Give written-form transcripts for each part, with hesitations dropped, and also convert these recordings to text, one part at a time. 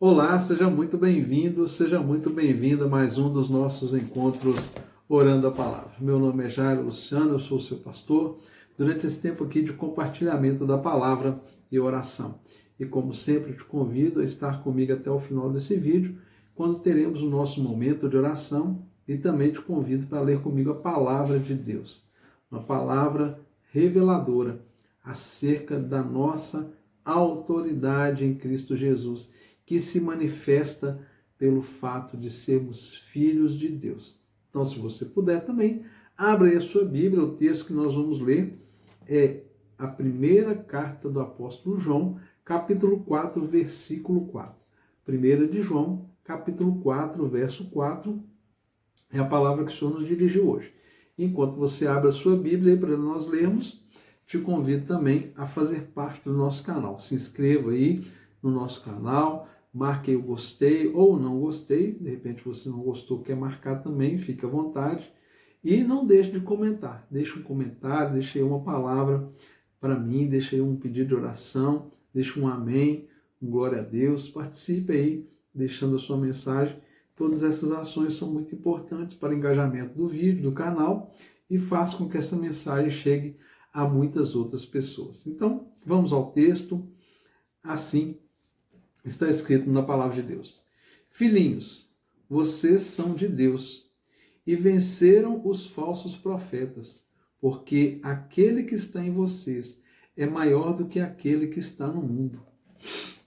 Olá, seja muito bem-vindo, seja muito bem-vinda a mais um dos nossos encontros Orando a Palavra. Meu nome é Jairo Luciano, eu sou o seu pastor, durante esse tempo aqui de compartilhamento da palavra e oração. E como sempre, eu te convido a estar comigo até o final desse vídeo, quando teremos o nosso momento de oração, e também te convido para ler comigo a palavra de Deus, uma palavra reveladora acerca da nossa autoridade em Cristo Jesus, que se manifesta pelo fato de sermos filhos de Deus. Então, se você puder também, abra aí a sua Bíblia, o texto que nós vamos ler é a primeira carta do apóstolo João, capítulo 4, versículo 4. 1 de João, capítulo 4, verso 4, é a palavra que o Senhor nos dirigiu hoje. Enquanto você abre a sua Bíblia para nós lermos, te convido também a fazer parte do nosso canal. Se inscreva aí no nosso canal, marque aí o gostei ou não gostei. De repente você não gostou, quer marcar também, fique à vontade. E não deixe de comentar. Deixe um comentário, deixe aí uma palavra para mim, deixe aí um pedido de oração, deixe um amém, um glória a Deus. Participe aí, deixando a sua mensagem. Todas essas ações são muito importantes para o engajamento do vídeo, do canal, e faz com que essa mensagem chegue a muitas outras pessoas. Então, vamos ao texto. Assim está escrito na palavra de Deus. Filhinhos, vocês são de Deus e venceram os falsos profetas, porque aquele que está em vocês é maior do que aquele que está no mundo.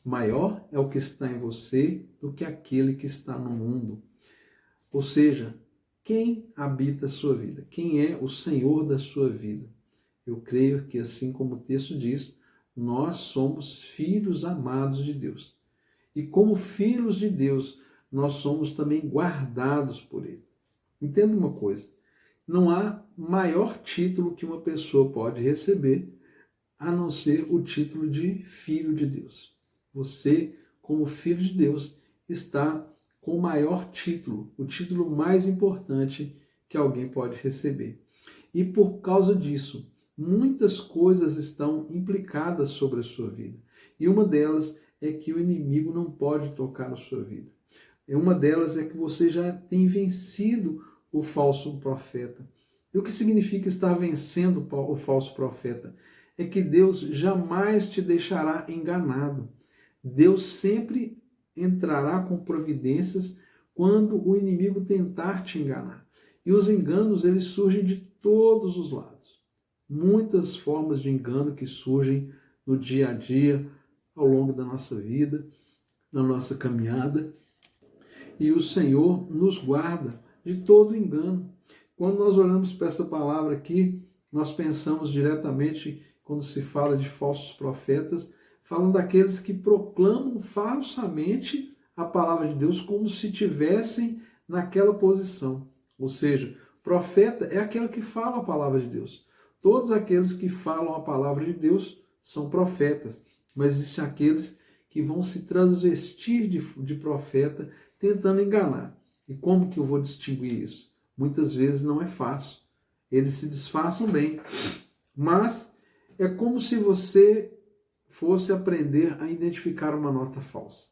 Maior é o que está em você do que aquele que está no mundo. Ou seja, quem habita a sua vida? Quem é o Senhor da sua vida? Eu creio que, assim como o texto diz, nós somos filhos amados de Deus. E como filhos de Deus, nós somos também guardados por Ele. Entenda uma coisa, não há maior título que uma pessoa pode receber a não ser o título de filho de Deus. Você, como filho de Deus, está com o maior título, o título mais importante que alguém pode receber. E por causa disso, muitas coisas estão implicadas sobre a sua vida. E uma delas é que o inimigo não pode tocar a sua vida. E uma delas é que você já tem vencido o falso profeta. E o que significa estar vencendo o falso profeta? É que Deus jamais te deixará enganado. Deus sempre entrará com providências quando o inimigo tentar te enganar. E os enganos, eles surgem de todos os lados. Muitas formas de engano que surgem no dia a dia, ao longo da nossa vida, na nossa caminhada. E o Senhor nos guarda de todo engano. Quando nós olhamos para essa palavra aqui, nós pensamos diretamente, quando se fala de falsos profetas, falam daqueles que proclamam falsamente a palavra de Deus como se tivessem naquela posição. Ou seja, profeta é aquele que fala a palavra de Deus. Todos aqueles que falam a palavra de Deus são profetas, mas existem aqueles que vão se transvestir de profeta, tentando enganar. E como que eu vou distinguir isso? Muitas vezes não é fácil. Eles se disfarçam bem, mas é como se você fosse aprender a identificar uma nota falsa.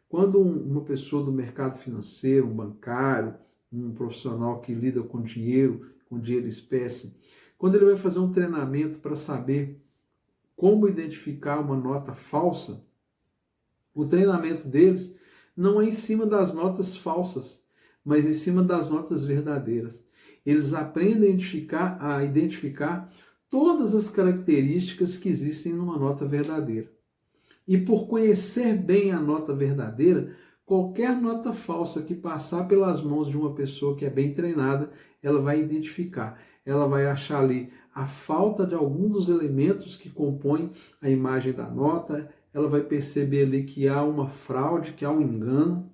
Quando uma pessoa do mercado financeiro, um bancário, um profissional que lida com dinheiro espécie, quando ele vai fazer um treinamento para saber como identificar uma nota falsa, o treinamento deles não é em cima das notas falsas, mas em cima das notas verdadeiras. Eles aprendem a identificar todas as características que existem numa nota verdadeira. E por conhecer bem a nota verdadeira, qualquer nota falsa que passar pelas mãos de uma pessoa que é bem treinada, ela vai identificar. Ela vai achar ali a falta de algum dos elementos que compõem a imagem da nota, ela vai perceber ali que há uma fraude, que há um engano.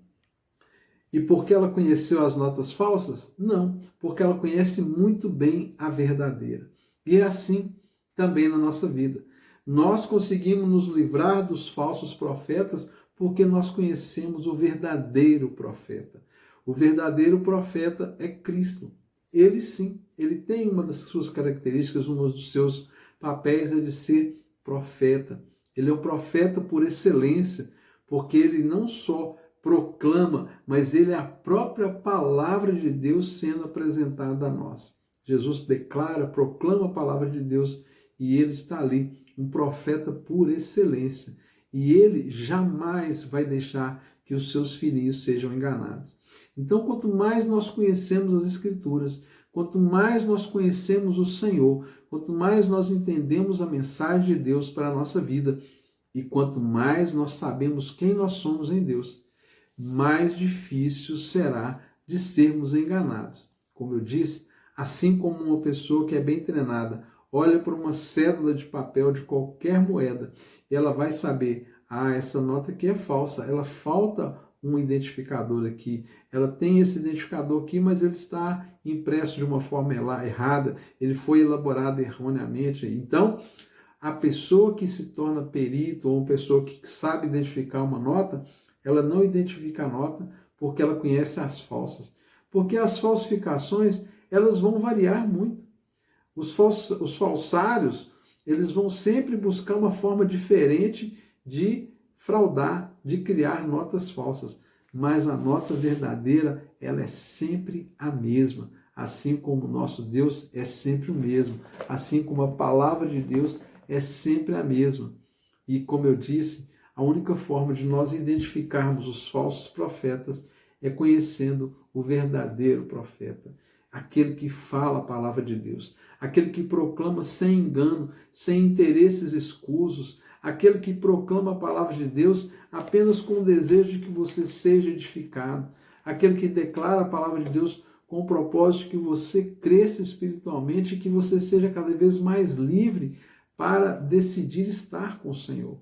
E porque ela conheceu as notas falsas? Não, porque ela conhece muito bem a verdadeira. E é assim também na nossa vida. Nós conseguimos nos livrar dos falsos profetas porque nós conhecemos o verdadeiro profeta. O verdadeiro profeta é Cristo. Ele sim, ele tem uma das suas características, um dos seus papéis é de ser profeta. Ele é o profeta por excelência, porque ele não só proclama, mas ele é a própria palavra de Deus sendo apresentada a nós. Jesus declara, proclama a palavra de Deus e ele está ali, um profeta por excelência. E ele jamais vai deixar que os seus filhinhos sejam enganados. Então, quanto mais nós conhecemos as Escrituras, quanto mais nós conhecemos o Senhor, quanto mais nós entendemos a mensagem de Deus para a nossa vida, e quanto mais nós sabemos quem nós somos em Deus, mais difícil será de sermos enganados. Como eu disse, assim como uma pessoa que é bem treinada olha para uma cédula de papel de qualquer moeda, ela vai saber, essa nota aqui é falsa, ela falta um identificador aqui, ela tem esse identificador aqui, mas ele está impresso de uma forma errada, ele foi elaborado erroneamente. Então, a pessoa que se torna perito ou uma pessoa que sabe identificar uma nota, ela não identifica a nota porque ela conhece as falsas. Porque as falsificações, elas vão variar muito. Os falsários, eles vão sempre buscar uma forma diferente de fraudar, de criar notas falsas. Mas a nota verdadeira, ela é sempre a mesma. Assim como o nosso Deus é sempre o mesmo. Assim como a palavra de Deus é sempre a mesma. E como eu disse, a única forma de nós identificarmos os falsos profetas é conhecendo o verdadeiro profeta, aquele que fala a palavra de Deus, aquele que proclama sem engano, sem interesses escusos, aquele que proclama a palavra de Deus apenas com o desejo de que você seja edificado, aquele que declara a palavra de Deus com o propósito de que você cresça espiritualmente e que você seja cada vez mais livre para decidir estar com o Senhor.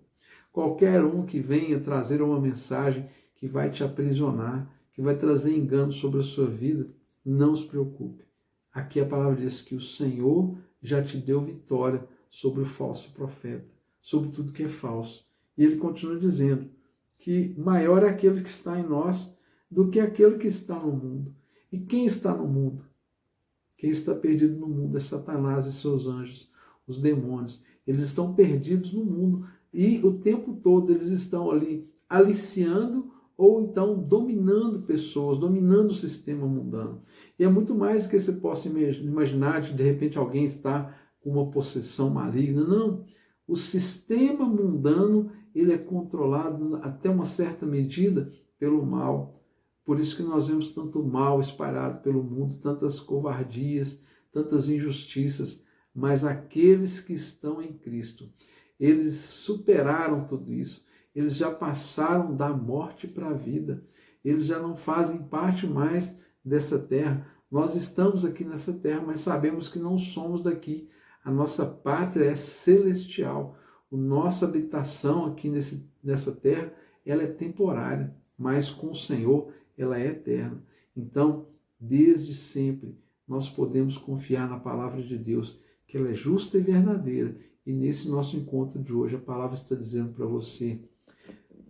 Qualquer um que venha trazer uma mensagem que vai te aprisionar, que vai trazer engano sobre a sua vida, não se preocupe. Aqui a palavra diz que o Senhor já te deu vitória sobre o falso profeta, sobre tudo que é falso. E ele continua dizendo que maior é aquele que está em nós do que aquele que está no mundo. E quem está no mundo? Quem está perdido no mundo é Satanás e seus anjos, os demônios. Eles estão perdidos no mundo e o tempo todo eles estão ali aliciando ou então dominando pessoas, dominando o sistema mundano. E é muito mais do que você possa imaginar de repente alguém está com uma possessão maligna. Não, o sistema mundano ele é controlado até uma certa medida pelo mal. Por isso que nós vemos tanto mal espalhado pelo mundo, tantas covardias, tantas injustiças, mas aqueles que estão em Cristo, eles superaram tudo isso, eles já passaram da morte para a vida, eles já não fazem parte mais dessa terra. Nós estamos aqui nessa terra, mas sabemos que não somos daqui. A nossa pátria é celestial. A nossa habitação aqui nessa terra, ela é temporária, mas com o Senhor ela é eterna. Então, desde sempre, nós podemos confiar na palavra de Deus, que ela é justa e verdadeira. E nesse nosso encontro de hoje, a palavra está dizendo para você,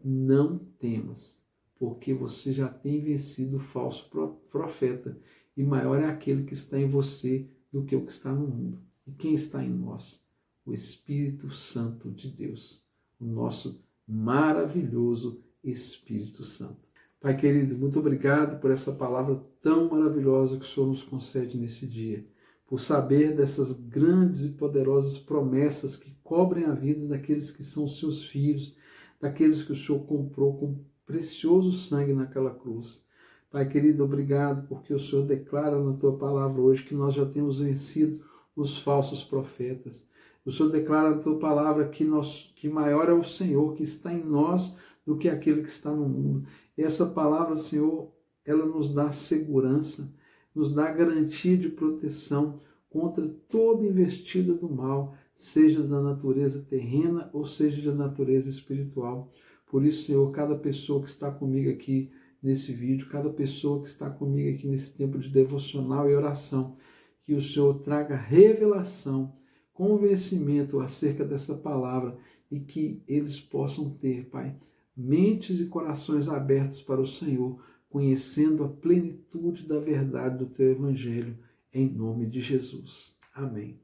não temas, porque você já tem vencido o falso profeta, e maior é aquele que está em você do que o que está no mundo. E quem está em nós? O Espírito Santo de Deus, o nosso maravilhoso Espírito Santo. Pai querido, muito obrigado por essa palavra tão maravilhosa que o Senhor nos concede nesse dia, por saber dessas grandes e poderosas promessas que cobrem a vida daqueles que são seus filhos, daqueles que o Senhor comprou com precioso sangue naquela cruz. Pai querido, obrigado porque o Senhor declara na tua palavra hoje que nós já temos vencido os falsos profetas. O Senhor declara na tua palavra que maior é o Senhor que está em nós do que aquele que está no mundo. E essa palavra, Senhor, ela nos dá segurança, nos dá garantia de proteção contra toda investida do mal, seja da natureza terrena ou seja da natureza espiritual. Por isso, Senhor, cada pessoa que está comigo aqui nesse vídeo, cada pessoa que está comigo aqui nesse tempo de devocional e oração, que o Senhor traga revelação, convencimento acerca dessa palavra e que eles possam ter, Pai, mentes e corações abertos para o Senhor, conhecendo a plenitude da verdade do Teu Evangelho, em nome de Jesus. Amém.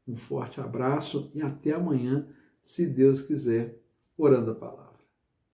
Um forte abraço e até amanhã, se Deus quiser, orando a palavra.